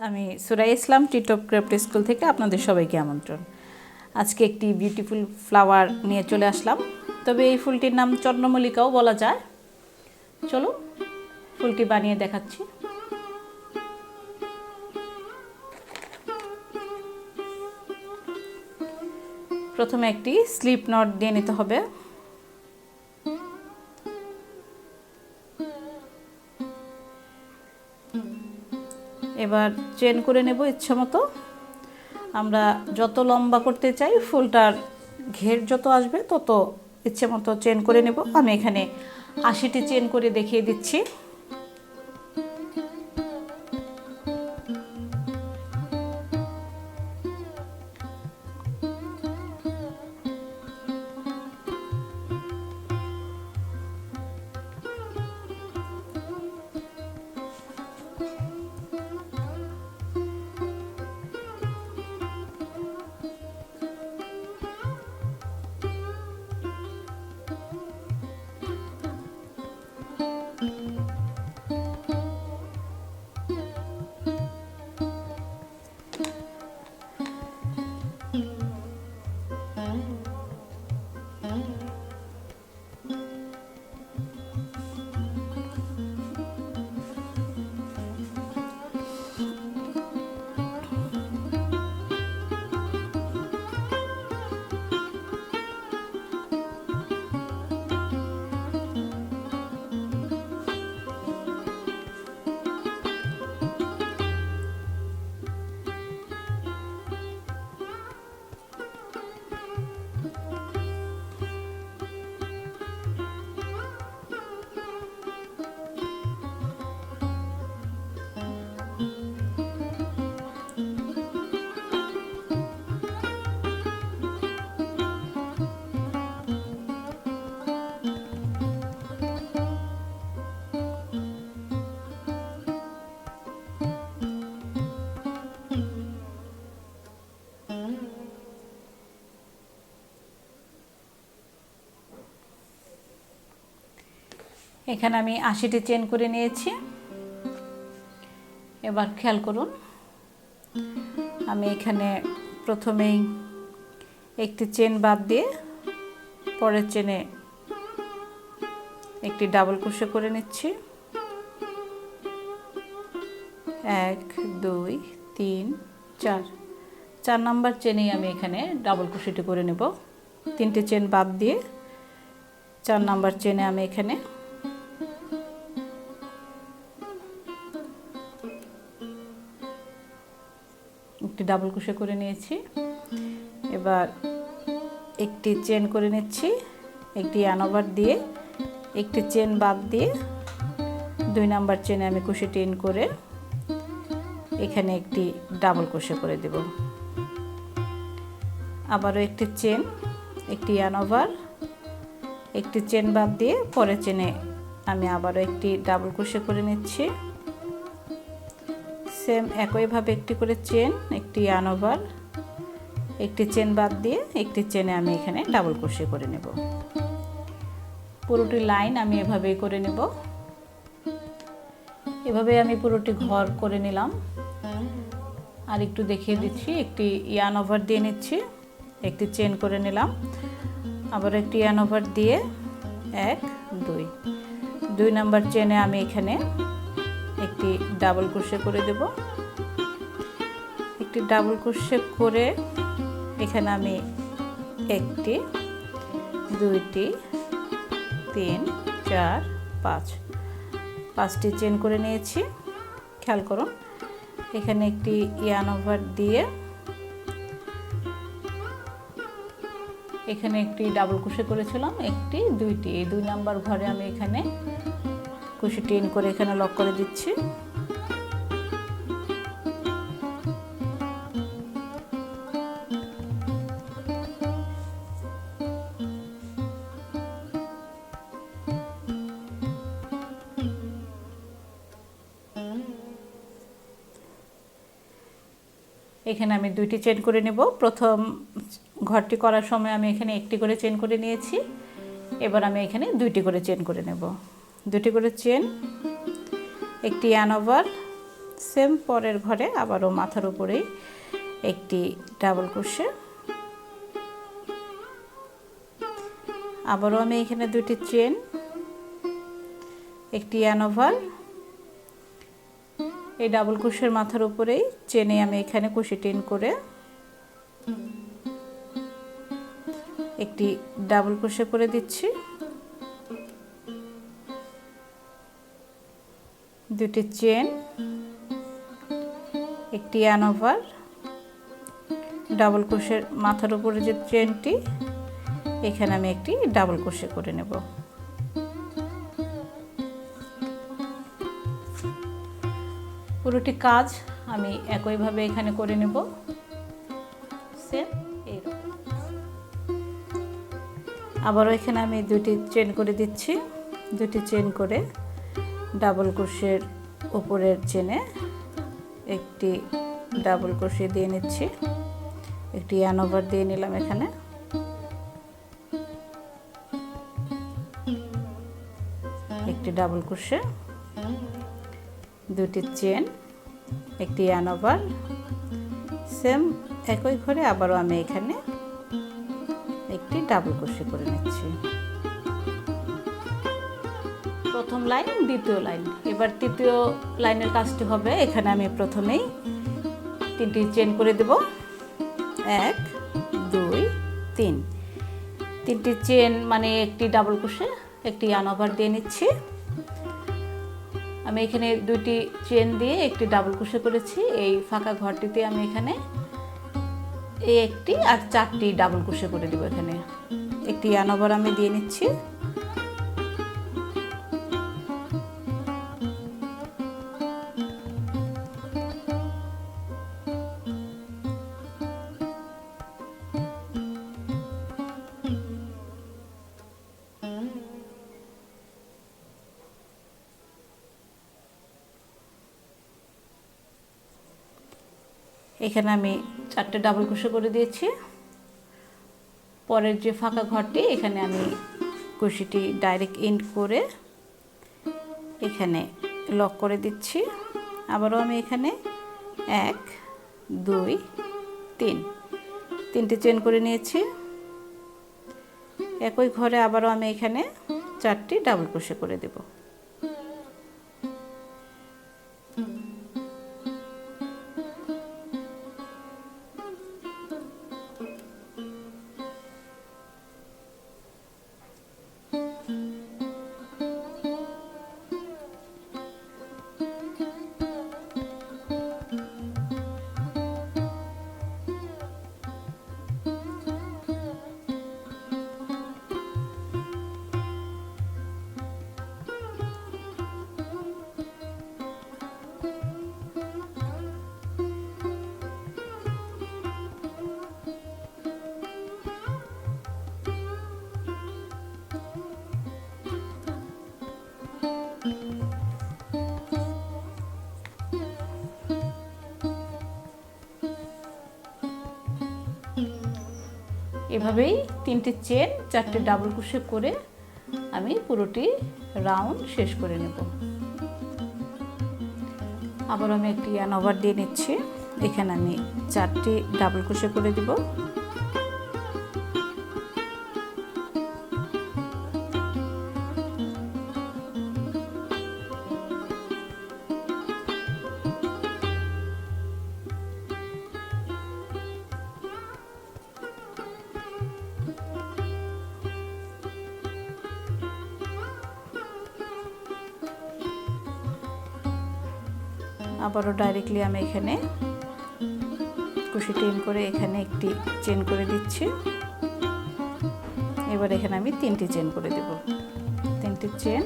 আমি সুরাই ইসলাম টিটপ craft school থেকে আপনাদের সবাইকে আমন্ত্রণ। আজকে একটি বিউটিফুল ফ্লাওয়ার নিয়ে চলে আসলাম, তবে এই ফুলটির নাম চন্দ্রমল্লিকাও বলা যায়। চলো ফুলটি বানিয়ে দেখাচ্ছি। প্রথমে একটি স্লিপ নট দিয়ে নিতে হবে। এবার চেন করে নেব ইচ্ছা মতো। আমরা যত লম্বা করতে চাই, ফুলটার ঘের যত আসবে তত ইচ্ছে মতো চেন করে নেব। আমি এখানে 80টি চেন করে দেখিয়ে দিচ্ছি। এখানে আমি 80টি চেন করে নিয়েছি। এবার খেয়াল করুন, আমি এখানে প্রথমেই একটি চেন বাদ দিয়ে পরের চেনে একটি ডাবল ক্রোশে করে নিচ্ছি। 1 2 3 4 নাম্বার চেনেই আমি এখানে ডাবল ক্রোশেটি করে নেব। 3টে চেন বাদ দিয়ে 4 নাম্বার চেনে আমি এখানে একটি ডাবল ক্রোশে করে নিয়েছি। এবার একটি চেন করে নিচ্ছি, একটি আনওভার দিয়ে একটি চেন বাদ দিয়ে 2 নাম্বার চেনে আমি ক্রোশে টেন করে এখানে একটি ডাবল ক্রোশে করে দেব। আবারও একটি চেন, একটি আনওভার, একটি চেন বাদ দিয়ে পরের চেনে আমি আবারও একটি ডাবল ক্রোশে করে নিচ্ছি। সেম একইভাবে একটি করে চেন, একটি আনওভার, একটি চেন বাদ দিয়ে একটি চেনে আমি এখানে ডাবল ক্রোশে করে নেব। পুরোটি লাইন আমি এভাবেই করে নেব। এভাবে আমি পুরোটি ঘর করে নিলাম। আর একটু দেখিয়ে দিচ্ছি, একটি ইয়ান ওভার দিয়ে নিচ্ছি, একটি চেন করে নিলাম, আবার একটি ইয়ান ওভার দিয়ে 1 2 নাম্বার চেনে আমি এখানে একটি ডাবল ক্রোশে করে দেব। একটি ডাবল ক্রোশে করে এখানে আমি 1টি 2টি 3 4 5টি চেন করে নিয়েছি। খেয়াল করুন, এখানে একটি ইয়ান ওভার দিয়ে এখানে একটি ডাবল ক্রোশে করেছিলাম, একটি 2টি, এই 2 নাম্বার ঘরে আমি এখানে ক্রোশে টেন করে এখানে লক করে দিচ্ছি। এখানে আমি 2টি চেন করে নেব। প্রথম ঘরটি করার সময় আমি এখানে একটি করে চেন করে নিয়েছি। এবার আমি এখানে 2টি করে চেন করে নেব। 2টি করে চেন, একটি ইয়ান ওভার, সেম পরের ঘরে আবারও মাথার উপরেই একটি ডাবল ক্রোশে, আবারও আমি এখানে দুটি চেন, একটি ইয়ার্ন ওভার, এই ডাবল ক্রোশের মাথার উপরেই চেনে আমি এখানে কুশি টেন করে একটি ডাবল ক্রোশে করে দিচ্ছি, দুটি চেন, একটি ইয়ার্ন ওভার, ডাবল ক্রোশের মাথার উপরে যে চেনটি এখানে আমি একটি ডাবল ক্রোশে করে নেব। পুরোটি কাজ আমি একইভাবে এখানে করে নেব, সেম এইরকম। আবারও এখানে আমি দুটি চেন করে দিচ্ছি, দুটি চেন করে ডাবল ক্রোশের উপরের চেনে একটি ডাবল ক্রোশে দিয়ে নিচ্ছি, একটি ইয়ার্ন ওভার দিয়ে নিলাম এখানে, একটি ডাবল ক্রোশে, দুটি চেন, একটি ইয়ার্ন ওভার, সেম একই ঘরে আবারও আমি এখানে একটি ডাবল ক্রোশে করে নিচ্ছি। প্রথম লাইন, দ্বিতীয় লাইন, এবার তৃতীয় লাইনের কাজটি হবে। এখানে আমি প্রথমেই তিনটি চেন করে দেব, 1 2 3, তিনটি চেন মানে একটি ডাবল ক্রোশে, একটি ইয়ার্ন ওভার দিয়ে নিচ্ছি। আমি এখানে দুটি চেন দিয়ে একটি ডাবল ক্রোশে করেছি, এই ফাঁকা ঘরটিতে আমি এখানে এই একটি আর 4টি ডাবল ক্রোশে করে দেব। এখানে একটি ইয়ার্ন ওভার আমি দিয়ে নিচ্ছি, এখানে আমি 4টে ডাবল ক্রোশে করে দিয়েছি। পরের যে ফাঁকা ঘরটি এখানে আমি কুশিটি ডাইরেক্ট এন্ড করে এখানে লক করে দিচ্ছি। আবারও আমি এখানে 1 2 3, তিনটে চেন করে নিয়েছি। একই ঘরে আবারও আমি এখানে 4টি ডাবল ক্রোশে করে দেব। এভাবেই তিনটে চেন 4টে ডাবল ক্রোশে করে আমি পুরোটি রাউন্ড শেষ করে নেব। আবার আমি একটি ইয়ার্ন ওভার দিয়ে নিচ্ছি, এখানে আমি 4টি ডাবল ক্রোশে করে দিব। আবারও ডাইরেক্টলি আমি এখানে কুশি টেন করে এখানে একটি চেন করে দিচ্ছি। এবার এখানে আমি 3টি চেন করে দেব, 3টি চেন,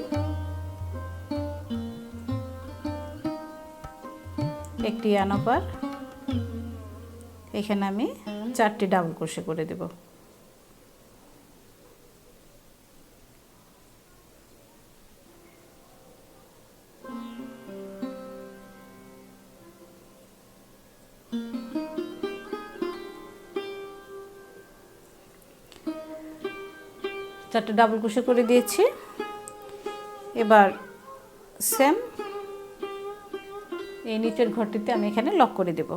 একটি ইয়ার্ন ওভার, এখানে আমি 4টি ডাবল ক্রোশে করে দেব। চারটে ডাবল ক্রোশে করে দিয়েছি। এবার সেম এই নিচের ঘরটিতে আমি এখানে লক করে দেব।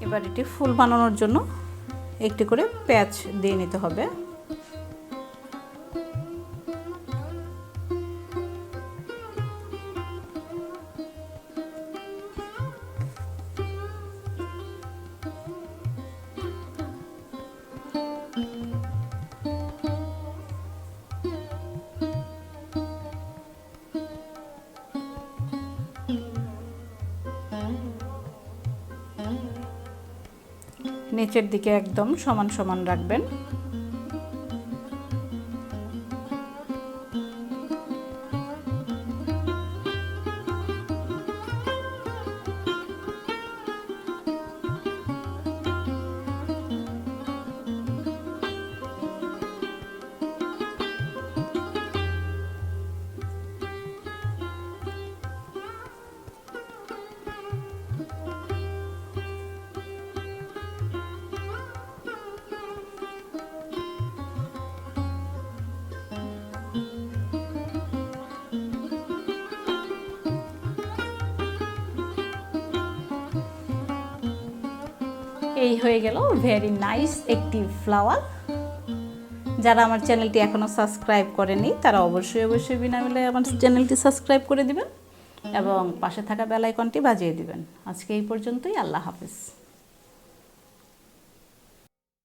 এবার এটি ফুল বানানোর জন্য একটি করে প্যাচ দিয়ে নিতে হবে। নিচের দিকে একদম সমান সমান রাখবেন। এই হয়ে গেল ভেরি নাইস একটি ফ্লাওয়ার। যারা আমার চ্যানেলটি এখনও সাবস্ক্রাইব করেনি তারা অবশ্যই বিনামূল্যে আমার চ্যানেলটি সাবস্ক্রাইব করে দিবেন এবং পাশে থাকা বেল আইকনটি বাজিয়ে দিবেন। আজকে এই পর্যন্তই। আল্লাহ হাফেজ।